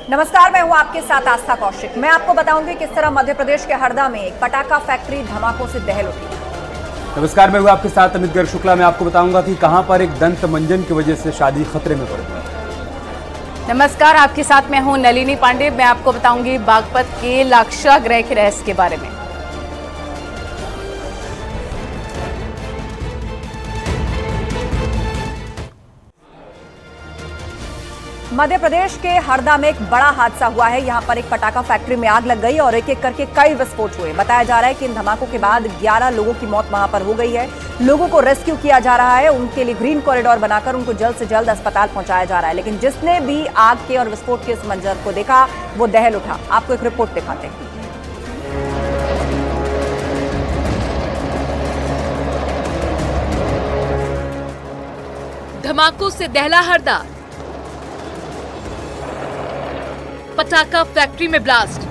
नमस्कार, मैं हूं आपके साथ आस्था कौशिक। मैं आपको बताऊंगी किस तरह मध्य प्रदेश के हरदा में एक पटाखा फैक्ट्री धमाकों से दहल उठी। नमस्कार, मैं हूं आपके साथ अमित गर्ग शुक्ला। मैं आपको बताऊंगा कि कहां पर एक दंत मंजन की वजह से शादी खतरे में पड़ गई। नमस्कार, आपके साथ मैं हूं नलिनी पांडे। मैं आपको बताऊंगी बागपत के लाक्षागृह के रहस्य के बारे में। मध्य प्रदेश के हरदा में एक बड़ा हादसा हुआ है। यहां पर एक पटाखा फैक्ट्री में आग लग गई और एक एक करके कई विस्फोट हुए। बताया जा रहा है कि इन धमाकों के बाद 11 लोगों की मौत वहां पर हो गई है। लोगों को रेस्क्यू किया जा रहा है, उनके लिए ग्रीन कॉरिडोर बनाकर उनको जल्द से जल्द अस्पताल पहुंचाया जा रहा है। लेकिन जिसने भी आग के और विस्फोट के इस मंजर को देखा वो दहल उठा। आपको एक रिपोर्ट दिखाते हैं। धमाकों से दहला हरदा, पटाखा फैक्ट्री में ब्लास्ट।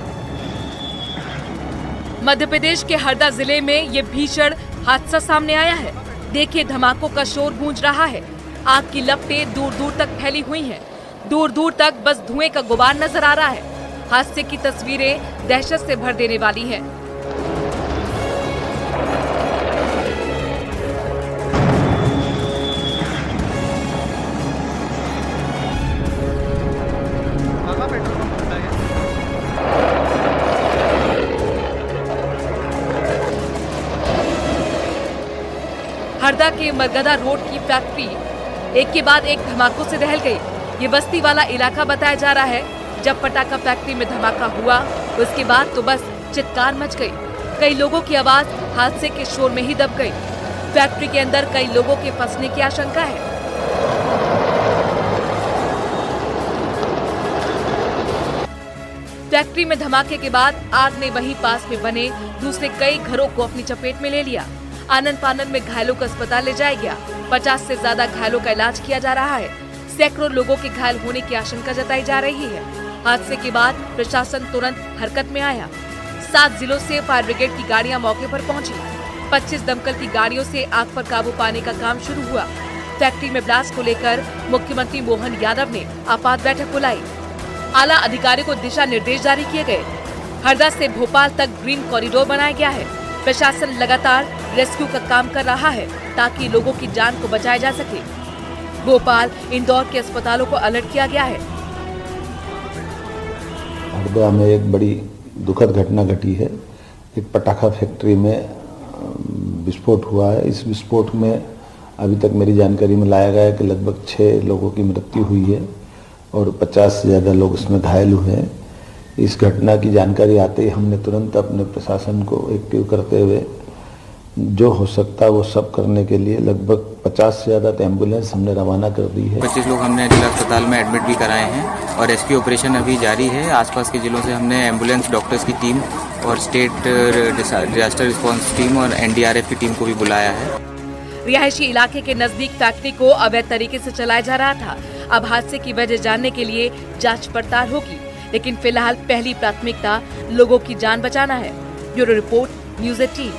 मध्य प्रदेश के हरदा जिले में ये भीषण हादसा सामने आया है। देखिए, धमाकों का शोर गूंज रहा है। आग की लपटें दूर दूर तक फैली हुई हैं। दूर दूर तक बस धुएं का गुबार नजर आ रहा है। हादसे की तस्वीरें दहशत से भर देने वाली हैं। हरदा के मरगदा रोड की फैक्ट्री एक के बाद एक धमाकों से दहल गई। ये बस्ती वाला इलाका बताया जा रहा है। जब पटाखा फैक्ट्री में धमाका हुआ उसके बाद तो बस चित्कार मच गई। कई लोगों की आवाज हादसे के शोर में ही दब गई। फैक्ट्री के अंदर कई लोगों के फंसने की आशंका है। फैक्ट्री में धमाके के बाद आग ने वहीं पास में बने दूसरे कई घरों को अपनी चपेट में ले लिया। आनन फानन में घायलों को अस्पताल ले जाया गया। 50 से ज्यादा घायलों का इलाज किया जा रहा है। सैकड़ों लोगों के घायल होने की आशंका जताई जा रही है। हादसे के बाद प्रशासन तुरंत हरकत में आया। 7 जिलों से फायर ब्रिगेड की गाड़ियां मौके पर पहुंची। 25 दमकल की गाड़ियों से आग पर काबू पाने का काम शुरू हुआ। फैक्ट्री में ब्लास्ट को लेकर मुख्यमंत्री मोहन यादव ने आपात बैठक बुलाई। आला अधिकारियों को दिशा निर्देश जारी किए गए। हरदा से भोपाल तक ग्रीन कॉरिडोर बनाया गया है। प्रशासन लगातार रेस्क्यू का काम कर रहा है ताकि लोगों की जान को बचाया जा सके। भोपाल, इंदौर के अस्पतालों को अलर्ट किया गया है। हरदा में एक बड़ी दुखद घटना घटी है। एक पटाखा फैक्ट्री में विस्फोट हुआ है। इस विस्फोट में अभी तक मेरी जानकारी में लाया गया है कि लगभग 6 लोगों की मृत्यु हुई है और 50 से ज़्यादा लोग इसमें घायल हुए हैं। इस घटना की जानकारी आते ही हमने तुरंत अपने प्रशासन को एक्टिव करते हुए जो हो सकता है वो सब करने के लिए लगभग 50 से ज़्यादा एम्बुलेंस हमने रवाना कर दी है। 25 लोग हमने जिला अस्पताल में एडमिट भी कराए हैं और रेस्क्यू ऑपरेशन अभी जारी है। आसपास के जिलों से हमने एम्बुलेंस, डॉक्टर्स की टीम और स्टेट डिजास्टर रिस्पांस टीम और NDRF की टीम को भी बुलाया है। रिहायशी इलाके के नजदीक फैक्ट्री को अवैध तरीके से चलाया जा रहा था। अब हादसे की वजह जानने के लिए जांच पड़ताल होगी, लेकिन फिलहाल पहली प्राथमिकता लोगों की जान बचाना है। Bureau report, news 18।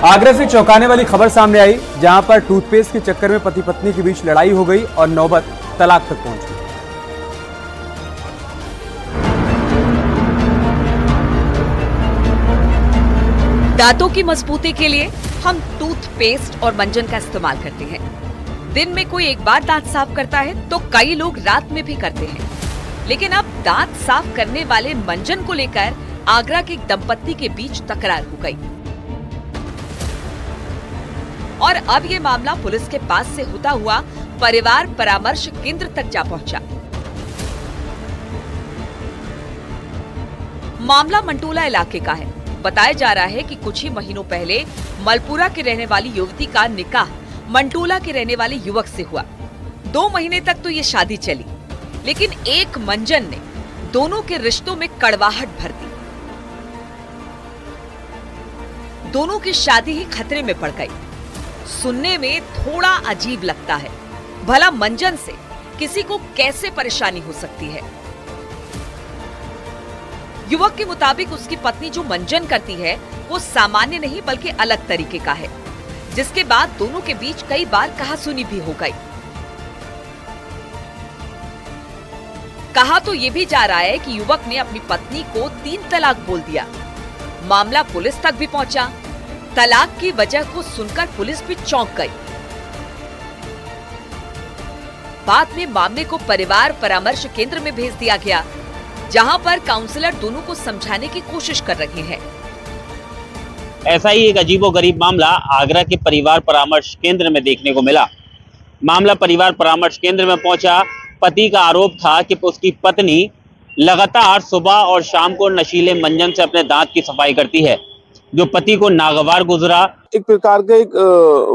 आगरा से चौंकाने वाली खबर सामने आई, जहां पर टूथपेस्ट के चक्कर में पति पत्नी के बीच लड़ाई हो गई और नौबत तलाक तक पहुंच गई। दांतों की मजबूती के लिए हम टूथपेस्ट और मंजन का इस्तेमाल करते हैं। दिन में कोई एक बार दांत साफ करता है तो कई लोग रात में भी करते हैं। लेकिन अब दांत साफ करने वाले मंजन को लेकर आगरा के एक दंपत्ति के बीच तकरार हो गई और अब ये मामला पुलिस के पास से होता हुआ परिवार परामर्श केंद्र तक जा पहुंचा। मामला मंटोला इलाके का है। बताया जा रहा है कि कुछ ही महीनों पहले मलपुरा के रहने वाली युवती का निकाह मंटोला के रहने वाले युवक से हुआ। 2 महीने तक तो ये शादी चली, लेकिन एक मंजन ने दोनों के रिश्तों में कड़वाहट भर दी। दोनों की शादी ही खतरे में पड़ गई। सुनने में थोड़ा अजीब लगता है, भला मंजन से किसी को कैसे परेशानी हो सकती है। युवक के मुताबिक उसकी पत्नी जो मंजन करती है वो सामान्य नहीं बल्कि अलग तरीके का है। जिसके बाद दोनों के बीच कई बार कहासुनी भी हो गई। कहा तो ये भी जा रहा है कि युवक ने अपनी पत्नी को 3 तलाक बोल दिया। मामला पुलिस तक भी पहुंचा। तलाक की वजह को सुनकर पुलिस भी चौंक गई। बाद में मामले को परिवार परामर्श केंद्र में भेज दिया गया, जहां पर काउंसलर दोनों को समझाने की कोशिश कर रहे हैं। ऐसा ही एक अजीबोगरीब मामला आगरा के परिवार परामर्श केंद्र में देखने को मिला। मामला परिवार परामर्श केंद्र में पहुंचा। पति का आरोप था कि उसकी पत्नी लगातार सुबह और शाम को नशीले मंजन से अपने दांत की सफाई करती है, जो पति को नागवार गुजरा। एक प्रकार का एक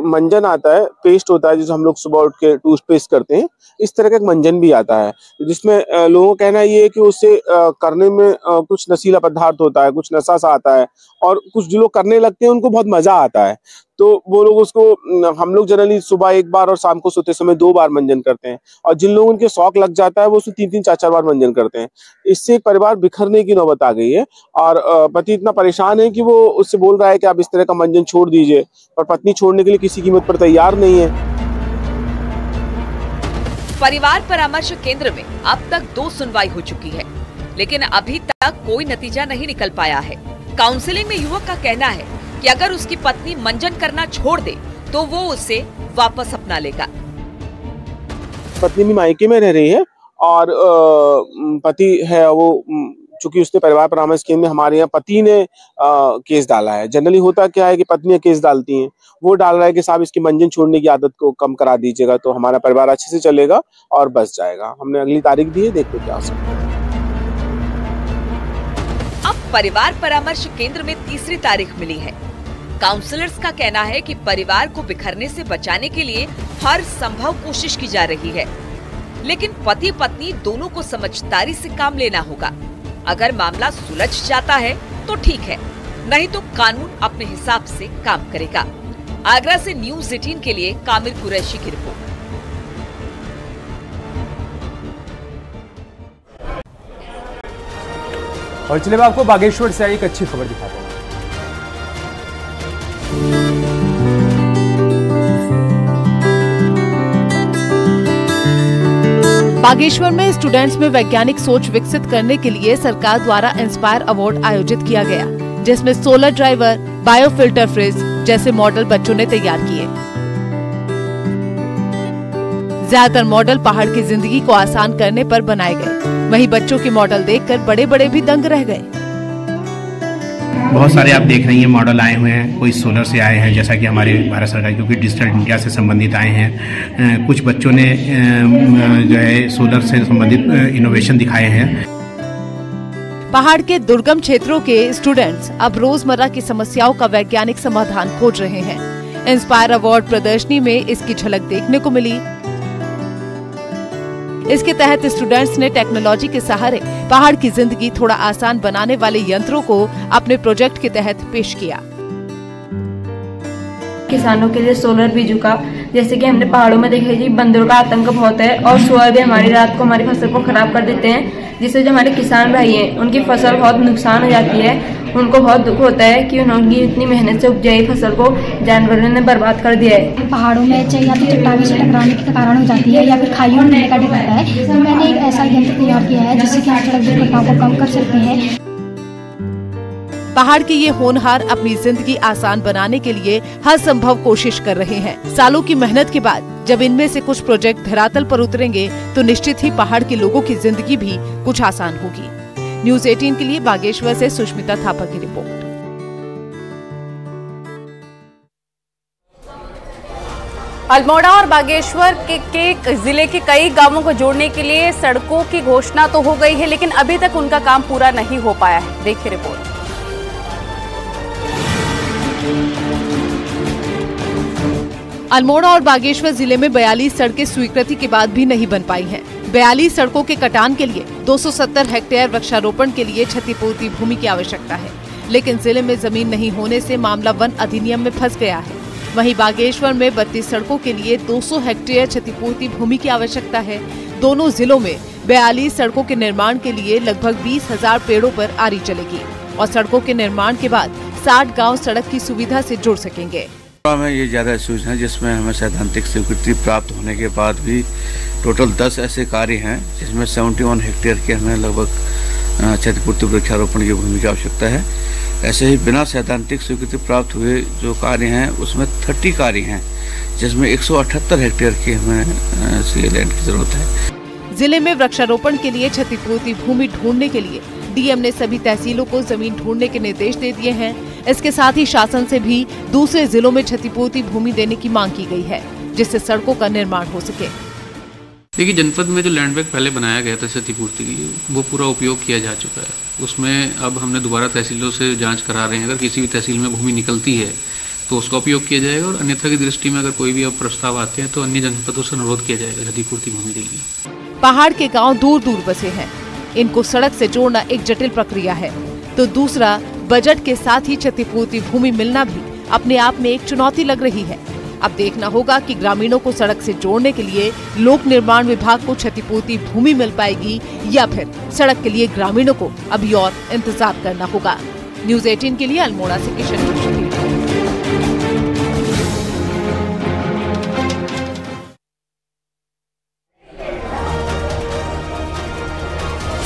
मंजन आता है, पेस्ट होता है जिसे हम लोग सुबह उठ के टूथपेस्ट करते हैं। इस तरह का एक मंजन भी आता है जिसमें लोगों का कहना ये है कि उससे करने में कुछ नशीला पदार्थ होता है, कुछ नशा सा आता है, और कुछ जो लोग करने लगते हैं उनको बहुत मजा आता है। तो वो लोग उसको, हम लोग जनरली सुबह 1 बार और शाम को सोते समय 2 बार मंजन करते हैं, और जिन लोगों के शौक लग जाता है वो उसमें 3-3, 4-4 बार मंजन करते हैं। इससे एक परिवार बिखरने की नौबत आ गई है, और पति इतना परेशान है कि वो उससे बोल रहा है कि आप इस तरह का मंजन छोड़ दीजिए, पर पत्नी छोड़ने के लिए किसी कीमत पर तैयार नहीं है। परिवार परामर्श केंद्र में अब तक 2 सुनवाई हो चुकी है, लेकिन अभी तक कोई नतीजा नहीं निकल पाया है। काउंसलिंग में युवक का कहना है कि अगर उसकी पत्नी मंजन करना छोड़ दे तो वो उसे वापस अपना लेगा। पत्नी भी मायके में रह रही है, और पति है वो, चूंकि उसने परिवार परामर्श केंद्र में हमारे यहाँ पति ने केस डाला है। जनरली होता क्या है कि पत्नियां केस डालती हैं, वो डाल रहा है कि साहब इसकी मंजन छोड़ने की आदत को कम करा दीजिएगा तो हमारा परिवार अच्छे से चलेगा और बच जाएगा। हमने अगली तारीख दी है, देखते क्या हो सकता है। अब परिवार परामर्श केंद्र में 3री तारीख मिली है। काउंसलर्स का कहना है कि परिवार को बिखरने से बचाने के लिए हर संभव कोशिश की जा रही है, लेकिन पति पत्नी दोनों को समझदारी से काम लेना होगा। अगर मामला सुलझ जाता है तो ठीक है, नहीं तो कानून अपने हिसाब से काम करेगा। आगरा से न्यूज़ 18 के लिए कामिल कुरैशी की रिपोर्ट। और चलिए मैं आपको बागेश्वर से एक अच्छी खबर दिखाता हूँ। बागेश्वर में स्टूडेंट्स में वैज्ञानिक सोच विकसित करने के लिए सरकार द्वारा इंस्पायर अवार्ड आयोजित किया गया, जिसमें सोलर ड्राइवर, बायोफिल्टर फ्रिज जैसे मॉडल बच्चों ने तैयार किए। ज्यादातर मॉडल पहाड़ की जिंदगी को आसान करने पर बनाए गए। वहीं बच्चों के मॉडल देखकर बड़े-बड़े भी दंग रह गए। बहुत सारे आप देख रही हैं मॉडल आए हुए हैं, कोई सोलर से आए हैं, जैसा कि हमारे भारत सरकार क्योंकि डिजिटल इंडिया से संबंधित आए हैं। कुछ बच्चों ने जो है सोलर से संबंधित इनोवेशन दिखाए हैं। पहाड़ के दुर्गम क्षेत्रों के स्टूडेंट्स अब रोजमर्रा की समस्याओं का वैज्ञानिक समाधान खोज रहे हैं। इंस्पायर अवार्ड प्रदर्शनी में इसकी झलक देखने को मिली। इसके तहत स्टूडेंट्स ने टेक्नोलॉजी के सहारे पहाड़ की जिंदगी थोड़ा आसान बनाने वाले यंत्रों को अपने प्रोजेक्ट के तहत पेश किया। किसानों के लिए सोलर भी झुका, जैसे कि हमने पहाड़ों में देखा जी बंदरों का आतंक बहुत है, और सुअर भी हमारी रात को हमारी फसल को खराब कर देते हैं, जिससे जो हमारे किसान भाई हैं उनकी फसल बहुत नुकसान हो जाती है। उनको बहुत दुख होता है कि उन्होंने इतनी मेहनत से उपजाई फसल को जानवरों ने बर्बाद कर दिया है। पहाड़ों में या तो चट्टानों से टकराने के कारण हो जाती है या फिर खाइयों में मिलने का डर रहता है, तो मैंने एक ऐसा यंत्र तैयार किया है जिससे कि हम सड़क दुर्घटनाओं को कम कर सकते हैं। पहाड़ के ये होनहार अपनी जिंदगी आसान बनाने के लिए हर संभव कोशिश कर रहे हैं। सालों की मेहनत के बाद जब इनमें से कुछ प्रोजेक्ट धरातल पर उतरेंगे तो निश्चित ही पहाड़ के लोगों की जिंदगी भी कुछ आसान होगी। न्यूज़ 18 के लिए बागेश्वर से सुष्मिता थापा की रिपोर्ट। अल्मोड़ा और बागेश्वर के जिले के कई गांवों को जोड़ने के लिए सड़कों की घोषणा तो हो गई है, लेकिन अभी तक उनका काम पूरा नहीं हो पाया है। देखिए रिपोर्ट। अल्मोड़ा और बागेश्वर जिले में 42 सड़कें स्वीकृति के बाद भी नहीं बन पाई हैं। 42 सड़कों के कटान के लिए 270 हेक्टेयर वृक्षारोपण के लिए क्षतिपूर्ति भूमि की आवश्यकता है, लेकिन जिले में जमीन नहीं होने से मामला वन अधिनियम में फंस गया है। वहीं बागेश्वर में 32 सड़कों के लिए 200 हेक्टेयर क्षतिपूर्ति भूमि की आवश्यकता है। दोनों जिलों में 42 सड़कों के निर्माण के लिए लगभग 20,000 पेड़ों पर आरी चलेगी और सड़कों के निर्माण के बाद 60 गाँव सड़क की सुविधा से जुड़ सकेंगे। में ये ज़्यादा इश्यूज हैं जिसमें हमें सैद्धांतिक स्वीकृति प्राप्त होने के बाद भी टोटल 10 ऐसे कार्य हैं जिसमें 71 हेक्टेयर के हमें लगभग क्षतिपूर्ति वृक्षारोपण की भूमि की आवश्यकता है। ऐसे ही बिना सैद्धांतिक स्वीकृति प्राप्त हुए जो कार्य हैं उसमें 30 कार्य हैं जिसमें 178 हेक्टेयर की हमें सी लैंड की जरूरत है। जिले में वृक्षारोपण के लिए क्षतिपूर्ति भूमि ढूंढने के लिए डीएम ने सभी तहसीलों को जमीन ढूंढने के निर्देश दे दिए हैं। इसके साथ ही शासन से भी दूसरे जिलों में क्षतिपूर्ति भूमि देने की मांग की गई है जिससे सड़कों का निर्माण हो सके। देखिए, जनपद में जो लैंड बैंक पहले बनाया गया था क्षतिपूर्ति के लिए वो पूरा उपयोग किया जा चुका है। उसमें अब हमने दोबारा तहसीलों से जाँच करा रहे हैं। अगर किसी भी तहसील में भूमि निकलती है तो उसका उपयोग किया जाएगा और अन्यथा की दृष्टि में अगर कोई भी अब प्रस्ताव आते हैं तो अन्य जनपदों से अनुरोध किया जाएगा क्षतिपूर्ति भूमि के लिए। पहाड़ के गांव दूर दूर बसे हैं, इनको सड़क से जोड़ना एक जटिल प्रक्रिया है। तो दूसरा, बजट के साथ ही क्षतिपूर्ति भूमि मिलना भी अपने आप में एक चुनौती लग रही है। अब देखना होगा कि ग्रामीणों को सड़क से जोड़ने के लिए लोक निर्माण विभाग को क्षतिपूर्ति भूमि मिल पाएगी या फिर सड़क के लिए ग्रामीणों को अभी और इंतजार करना होगा। न्यूज़ 18 के लिए अल्मोड़ा से किशन जोशी।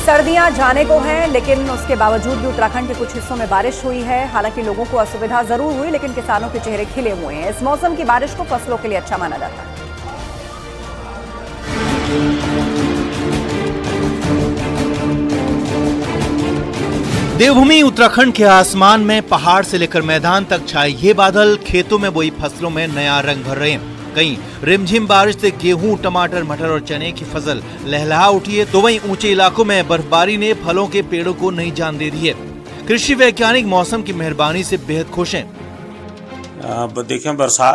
सर्दियां जाने को हैं, लेकिन उसके बावजूद भी उत्तराखंड के कुछ हिस्सों में बारिश हुई है। हालांकि लोगों को असुविधा जरूर हुई, लेकिन किसानों के चेहरे खिले हुए हैं। इस मौसम की बारिश को फसलों के लिए अच्छा माना जाता है। देवभूमि उत्तराखंड के आसमान में पहाड़ से लेकर मैदान तक छाए ये बादल खेतों में बोई फसलों में नया रंग भर रहे हैं। कहीं रिमझिम बारिश से गेहूं, टमाटर, मटर और चने की फसल लहलहा उठी है, तो वहीं ऊंचे इलाकों में बर्फबारी ने फलों के पेड़ों को नई जान दे दी है। कृषि वैज्ञानिक मौसम की मेहरबानी से बेहद खुश हैं। देखें,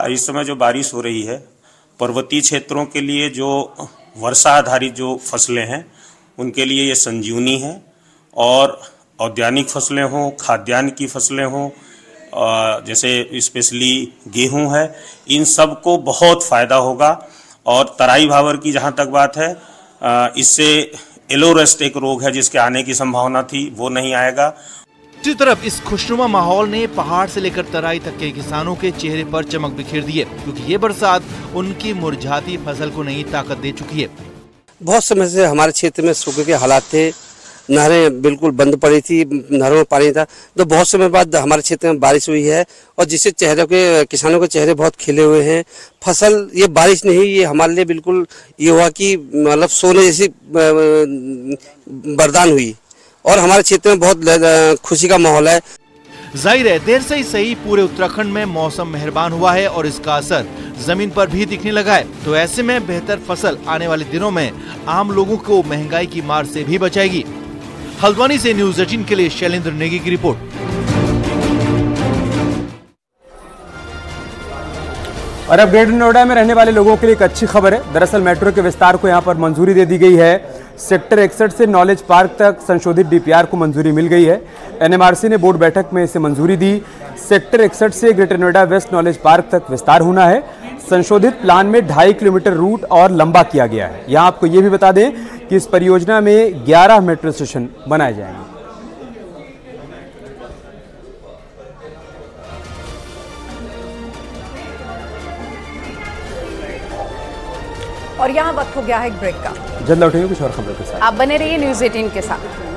इस समय जो बारिश हो रही है, पर्वतीय क्षेत्रों के लिए जो वर्षा आधारित जो फसलें हैं उनके लिए ये संजीवनी है। और औद्यानिक फसलें हों, खाद्यान्न की फसलें हों, जैसे स्पेशली गेहूं है, इन सब को बहुत फायदा होगा। और तराई भावर की जहां तक बात है, इससे येलो रस्ट एक रोग है जिसके आने की संभावना थी, वो नहीं आएगा। दूसरी तरफ इस खुशनुमा माहौल ने पहाड़ से लेकर तराई तक के किसानों के चेहरे पर चमक बिखेर दी है, क्योंकि ये बरसात उनकी मुरझाती फसल को नई ताकत दे चुकी है। बहुत समय से हमारे क्षेत्र में सूखे के हालात थे, नहरें बिल्कुल बंद पड़ी थी, नहरों में पानी था। तो बहुत समय बाद हमारे क्षेत्र में बारिश हुई है और जिससे किसानों के चेहरे बहुत खिले हुए हैं। फसल, ये बारिश नहीं, ये हमारे लिए बिल्कुल ये हुआ कि मतलब सोने जैसी वरदान हुई और हमारे क्षेत्र में बहुत खुशी का माहौल है। जाहिर है, देर से ही सही पूरे उत्तराखंड में मौसम मेहरबान हुआ है और इसका असर जमीन पर भी दिखने लगा है। तो ऐसे में बेहतर फसल आने वाले दिनों में आम लोगों को महंगाई की मार से भी बचाएगी। हल्द्वानी से न्यूज़ 18 के लिए शैलेंद्र नेगी की रिपोर्ट। और अब ग्रेटर नोएडा में रहने वाले लोगों के लिए एक अच्छी खबर है। दरअसल मेट्रो के विस्तार को यहां पर मंजूरी दे दी गई है। सेक्टर 61 से नॉलेज पार्क तक संशोधित डीपीआर को मंजूरी मिल गई है। एनएमआरसी ने बोर्ड बैठक में इसे मंजूरी दी। सेक्टर 61 से greater Noida west knowledge park तक विस्तार होना है। संशोधित प्लान में 2.5 किलोमीटर रूट और लंबा किया गया है। यहां आपको यह भी बता दें कि इस परियोजना में 11 मेट्रो स्टेशन बनाए जाएंगे। और यहाँ वक्त हो गया है एक ब्रेक का। जल्द लौटेंगे कुछ और खबरों के साथ। आप बने रहिए न्यूज़ 18 के साथ।